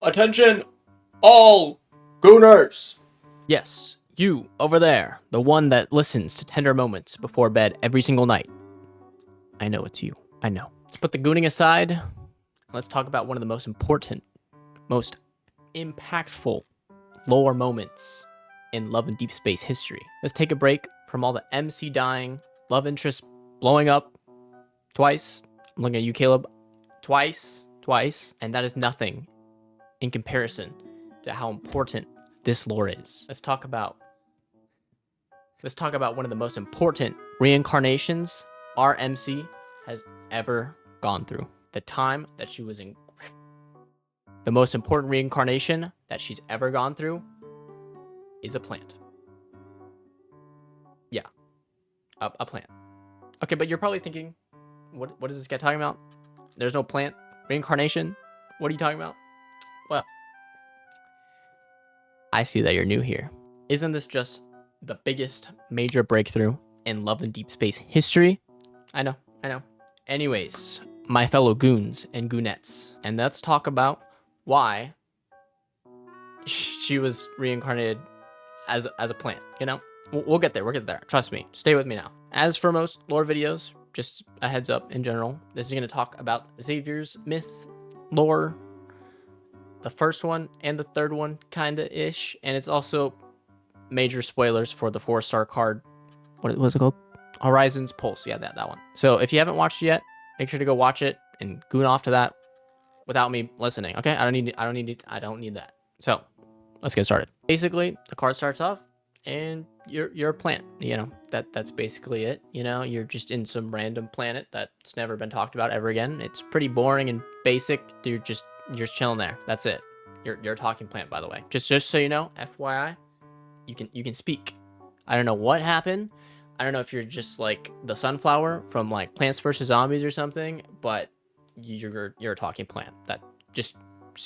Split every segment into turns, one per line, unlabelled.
Attention, all gooners!
Yes, you over there, the one that listens to tender moments before bed every single night. I know it's you. I know. Let's put the gooning aside. Let's talk about one of the most important, most impactful lore moments in Love and Deep Space history. Let's take a break from all the MC dying, love interest blowing up twice. I'm looking at you, Caleb. Twice, and that is nothing in comparison to how important this lore is. Let's talk about one of the most important reincarnations our MC has ever gone through. The time that she was in the most important reincarnation that she's ever gone through is a plant. Yeah. A plant. Okay, but you're probably thinking, what is this guy talking about? There's no plant reincarnation? What are you talking about? Well, I see that you're new here. Isn't this just the biggest major breakthrough in Love and Deep Space history? I know. Anyways, my fellow goons and goonettes, and let's talk about why she was reincarnated as a plant, you know? We'll get there, Trust me, stay with me now. As for most lore videos, just a heads up in general, this is going to talk about Xavier's Myth lore, the first one and the third one, kinda-ish, and it's also major spoilers for the 4-star card. What was it called? Horizon's Pulse. Yeah, that one. So if you haven't watched it yet, make sure to go watch it and goon off to that without me listening. Okay, I don't need that. So let's get started. Basically, the card starts off and you're a plant. You know, that's basically it. You know, you're just in some random planet that's never been talked about ever again. It's pretty boring and basic. You're just chilling there. That's it. You're a talking plant, by the way. Just so you know, FYI, you can speak. I don't know what happened. I don't know if you're just like the sunflower from like Plants vs Zombies or something, but you're a talking plant. That just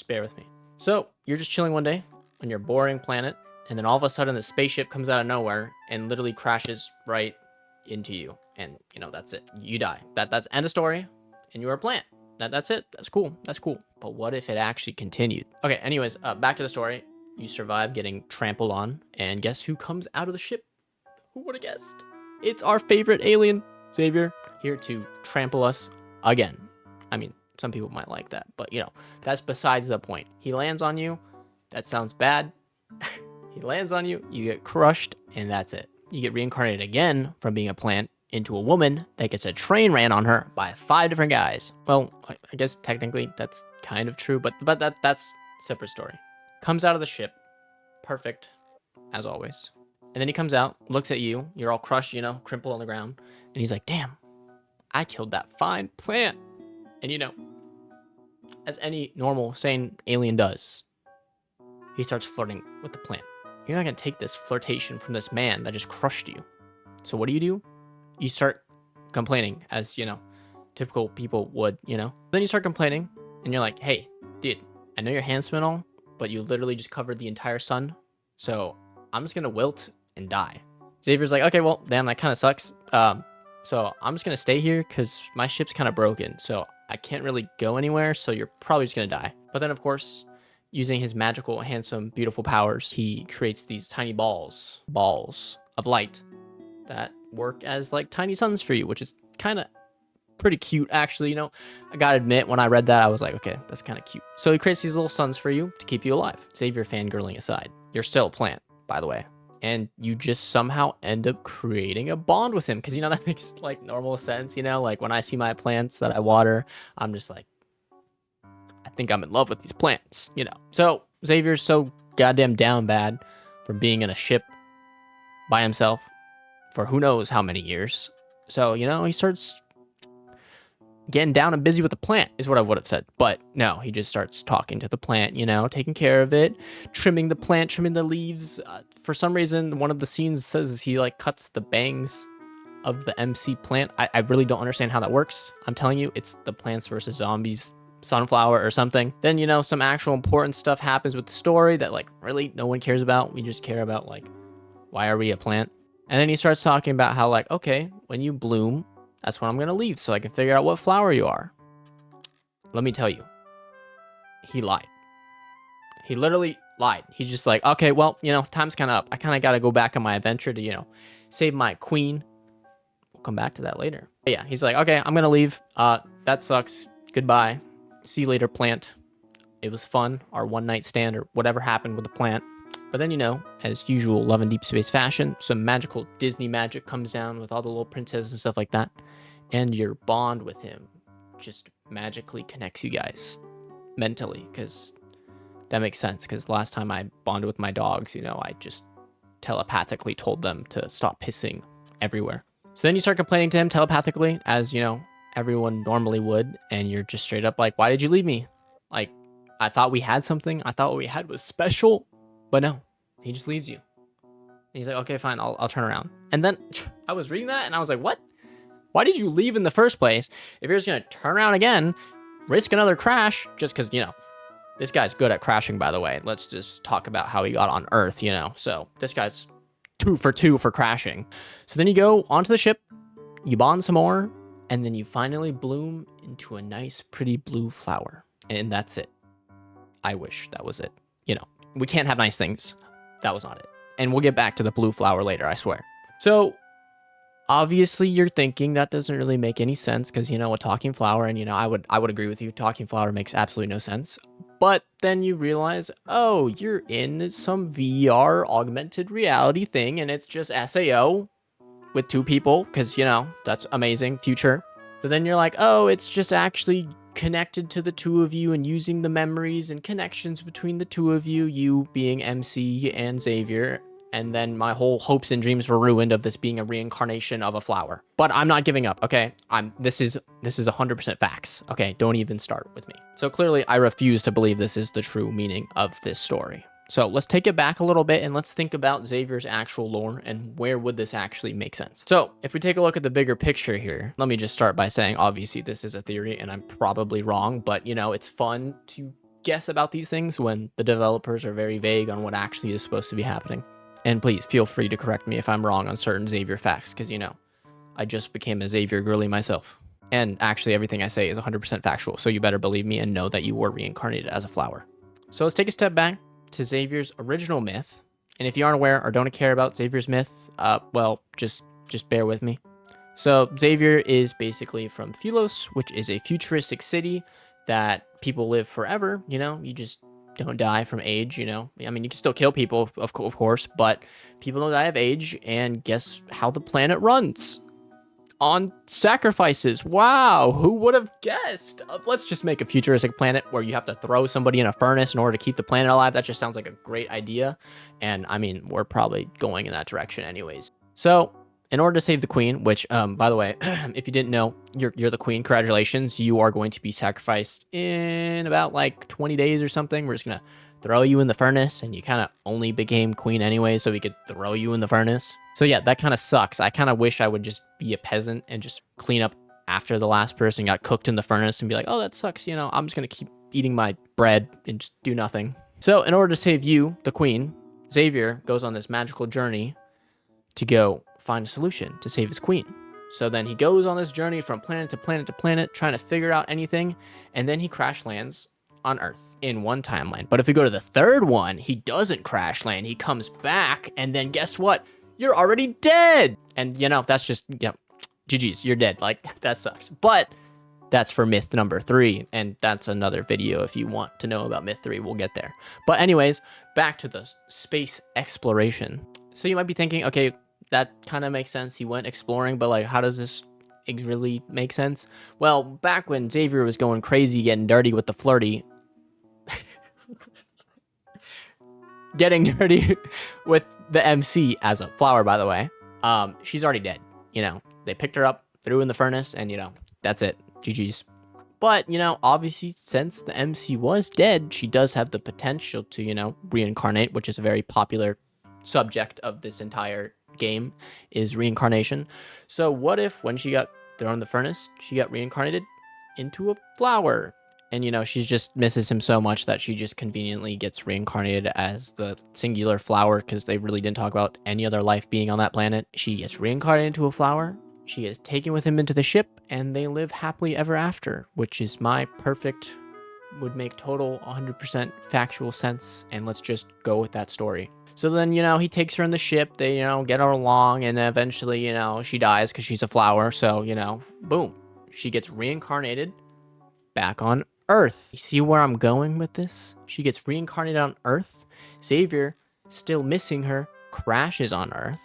bear with me. So you're just chilling one day on your boring planet, and then all of a sudden the spaceship comes out of nowhere and literally crashes right into you, and you know that's it. You die. That's end of story, and you're a plant. That's it. That's cool. But what if it actually continued? Okay. Anyways, back to the story. You survive getting trampled on, and guess who comes out of the ship? Who would have guessed? It's our favorite alien, Xavier, here to trample us again. I mean, some people might like that, but you know, that's besides the point. He lands on you. That sounds bad. He lands on you, you get crushed, and that's it. You get reincarnated again from being a plant into a woman that gets a train ran on her by 5 different guys. Well, I guess technically that's kind of true, but that's a separate story. Comes out of the ship, perfect, as always. And then he comes out, looks at you, you're all crushed, you know, crumpled on the ground, and he's like, damn, I killed that fine plant. And you know, as any normal, sane alien does, he starts flirting with the plant. You're not gonna take this flirtation from this man that just crushed you. So what do? You start complaining, as, you know, typical people would, you know. Then you start complaining, and you're like, hey, dude, I know you're handsome and all, but you literally just covered the entire sun, so I'm just gonna wilt and die. Xavier's like, okay, well, damn, that kind of sucks. So I'm just gonna stay here because my ship's kind of broken, so I can't really go anywhere, so you're probably just gonna die. But then, of course, using his magical, handsome, beautiful powers, he creates these tiny balls of light that work as like tiny suns for you, which is kind of pretty cute, actually. You know, I gotta admit, when I read that, I was like, okay, that's kind of cute. So he creates these little suns for you to keep you alive. Xavier fangirling aside, you're still a plant, by the way. And you just somehow end up creating a bond with him. Because, you know, that makes like normal sense. You know, like when I see my plants that I water, I'm just like, I think I'm in love with these plants, you know. So Xavier's so goddamn down bad from being in a ship by himself for who knows how many years. So, you know, he starts getting down and busy with the plant is what I would have said. But no, he just starts talking to the plant, you know, taking care of it, trimming the plant, trimming the leaves. For some reason, one of the scenes says he like cuts the bangs of the MC plant. I really don't understand how that works. I'm telling you, it's the Plants vs Zombies sunflower or something. Then, you know, some actual important stuff happens with the story that like really no one cares about. We just care about like, why are we a plant? And then he starts talking about how like, okay, when you bloom, that's when I'm going to leave so I can figure out what flower you are. Let me tell you, he lied. He literally lied. He's just like, okay, well, you know, time's kind of up. I kind of got to go back on my adventure to, you know, save my queen. We'll come back to that later. But yeah, he's like, okay, I'm going to leave. That sucks. Goodbye. See you later, plant. It was fun, our one night stand or whatever happened with the plant. But then, you know, as usual, Love and Deep Space fashion, some magical Disney magic comes down with all the little princesses and stuff like that. And your bond with him just magically connects you guys mentally, because that makes sense. Because last time I bonded with my dogs, you know, I just telepathically told them to stop pissing everywhere. So then you start complaining to him telepathically, as, you know, everyone normally would. And you're just straight up like, why did you leave me? Like, I thought we had something. I thought what we had was special. But no, he just leaves you. And he's like, okay, fine, I'll turn around. And then I was reading that and I was like, what? Why did you leave in the first place if you're just going to turn around again, risk another crash, just because, you know, this guy's good at crashing, by the way. Let's just talk about how he got on Earth, you know. So this guy's 2 for 2 for crashing. So then you go onto the ship, you bond some more, and then you finally bloom into a nice, pretty blue flower. And that's it. I wish that was it. You know, we can't have nice things. That was not it. And we'll get back to the blue flower later, I swear. So obviously you're thinking that doesn't really make any sense because, you know, a talking flower, and, you know, I would agree with you. Talking flower makes absolutely no sense. But then you realize, oh, you're in some VR augmented reality thing and it's just SAO with 2 people because, you know, that's amazing. Future. So then you're like, oh, it's just actually connected to the 2 of you and using the memories and connections between the 2 of you, you being MC and Xavier. And then my whole hopes and dreams were ruined of this being a reincarnation of a flower. But I'm not giving up, okay? This is 100% facts, okay? Don't even start with me. So clearly, I refuse to believe this is the true meaning of this story. So let's take it back a little bit and let's think about Xavier's actual lore and where would this actually make sense. So if we take a look at the bigger picture here, let me just start by saying, obviously, this is a theory and I'm probably wrong, but, you know, it's fun to guess about these things when the developers are very vague on what actually is supposed to be happening. And please feel free to correct me if I'm wrong on certain Xavier facts, because, you know, I just became a Xavier girly myself. And actually everything I say is 100% factual, so you better believe me and know that you were reincarnated as a flower. So let's take a step back to Xavier's original myth. And if you aren't aware or don't care about Xavier's myth, well, just bear with me. So Xavier is basically from Philos, which is a futuristic city that people live forever, you know, you just don't die from age, you know. I mean, you can still kill people, of course, but people don't die of age. And guess how the planet runs? On sacrifices. Wow, who would have guessed? Let's just make a futuristic planet where you have to throw somebody in a furnace in order to keep the planet alive. That just sounds like a great idea. And I mean, we're probably going in that direction anyways. So in order to save the queen, which, by the way, if you didn't know, you're the queen. Congratulations. You are going to be sacrificed in about like 20 days or something. We're just going to throw you in the furnace, and you kind of only became queen anyway, so we could throw you in the furnace. So yeah, that kind of sucks. I kind of wish I would just be a peasant and just clean up after the last person got cooked in the furnace and be like, oh, that sucks. You know, I'm just going to keep eating my bread and just do nothing. So in order to save you, the queen, Xavier goes on this magical journey to go find a solution to save his queen. So then he goes on this journey from planet to planet to planet, trying to figure out anything, and then he crash lands on Earth in one timeline. But if we go to the third one, he doesn't crash land. He comes back, and then guess what? You're already dead. And, you know, that's just, you know, GG's, you're dead. Like, that sucks. But that's for myth number 3, and that's another video if you want to know about myth 3. We'll get there. But anyways, back to the space exploration. So you might be thinking, okay, that kind of makes sense. He went exploring, but like, how does this really make sense? Well, back when Xavier was going crazy, getting dirty with the flirty, getting dirty with the MC as a flower, by the way, she's already dead. You know, they picked her up, threw in the furnace, and, you know, that's it. GG's. But, you know, obviously, since the MC was dead, she does have the potential to, you know, reincarnate, which is a very popular subject of this entire game, is reincarnation. So what if when she got thrown in the furnace, she got reincarnated into a flower? And, you know, she just misses him so much that she just conveniently gets reincarnated as the singular flower, because they really didn't talk about any other life being on that planet. She gets reincarnated into a flower. She is taken with him into the ship, and they live happily ever after, which is my perfect would make total 100% factual sense, and let's just go with that story. So then, you know, he takes her in the ship, they, you know, get her along, and eventually, you know, she dies because she's a flower, so, you know, boom. She gets reincarnated back on Earth. You see where I'm going with this? She gets reincarnated on Earth. Xavier, still missing her, crashes on Earth.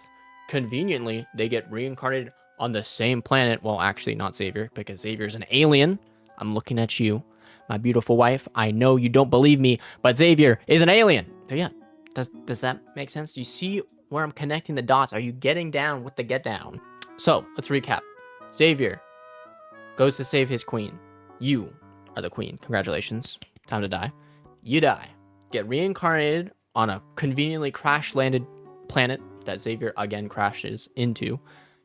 Conveniently, they get reincarnated on the same planet. Well, actually, not Xavier, because Xavier's an alien. I'm looking at you, my beautiful wife. I know you don't believe me, but Xavier is an alien. So yeah, does that make sense? Do you see where I'm connecting the dots? Are you getting down with the get down? So let's recap. Xavier goes to save his queen. You are the queen. Congratulations. Time to die. You die. Get reincarnated on a conveniently crash landed planet that Xavier again crashes into.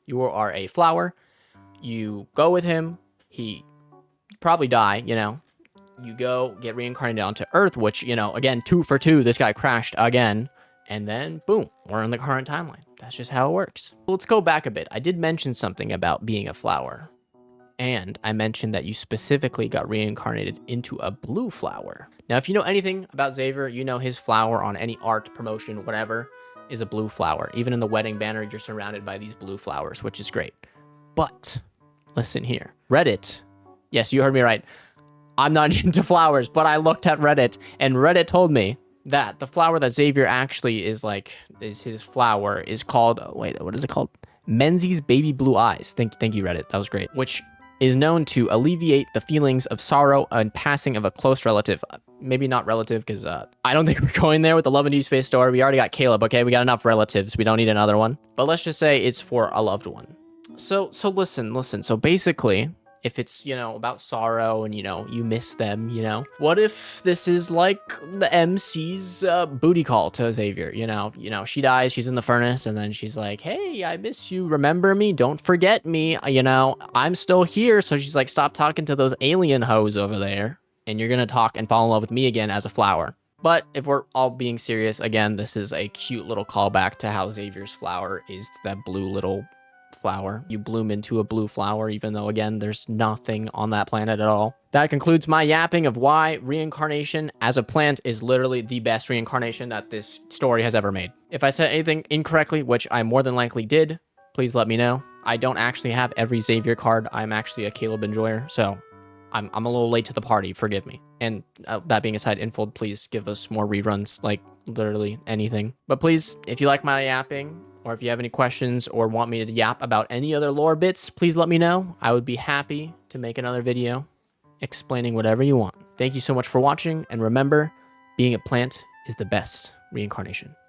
You are a flower. You go with him. He probably die, you know. You go get reincarnated onto Earth, which, you know, again, 2 for 2. This guy crashed again. And then, boom, we're in the current timeline. That's just how it works. Let's go back a bit. I did mention something about being a flower. And I mentioned that you specifically got reincarnated into a blue flower. Now, if you know anything about Xavier, you know his flower on any art, promotion, whatever, is a blue flower. Even in the wedding banner, you're surrounded by these blue flowers, which is great. But, listen here. Reddit, yes, you heard me right. I'm not into flowers, but I looked at Reddit, and Reddit told me that the flower that Xavier actually is his flower is called, wait, what is it called? Menzies Baby Blue Eyes. Thank you, Reddit. That was great. Which is known to alleviate the feelings of sorrow and passing of a close relative. Maybe not relative, because I don't think we're going there with the Love and Deepspace story. We already got Caleb, okay? We got enough relatives. We don't need another one. But let's just say it's for a loved one. So listen. So basically, if it's, you know, about sorrow and, you know, you miss them, you know, what if this is like the MC's booty call to Xavier? You know, she dies, she's in the furnace, and then she's like, hey, I miss you, remember me, don't forget me, you know, I'm still here. So she's like, stop talking to those alien hoes over there, and you're gonna talk and fall in love with me again as a flower. But if we're all being serious, again, this is a cute little callback to how Xavier's flower is that blue little flower. You bloom into a blue flower, even though, again, there's nothing on that planet at all. That concludes my yapping of why reincarnation as a plant is literally the best reincarnation that this story has ever made. If I said anything incorrectly, which I more than likely did, please let me know. I don't actually have every Xavier card. I'm actually a Caleb enjoyer, so I'm a little late to the party, forgive me. And that being aside, Infold, please give us more reruns, like literally anything. But please, if you like my yapping, or if you have any questions or want me to yap about any other lore bits, please let me know. I would be happy to make another video explaining whatever you want. Thank you so much for watching, and remember, being a plant is the best reincarnation.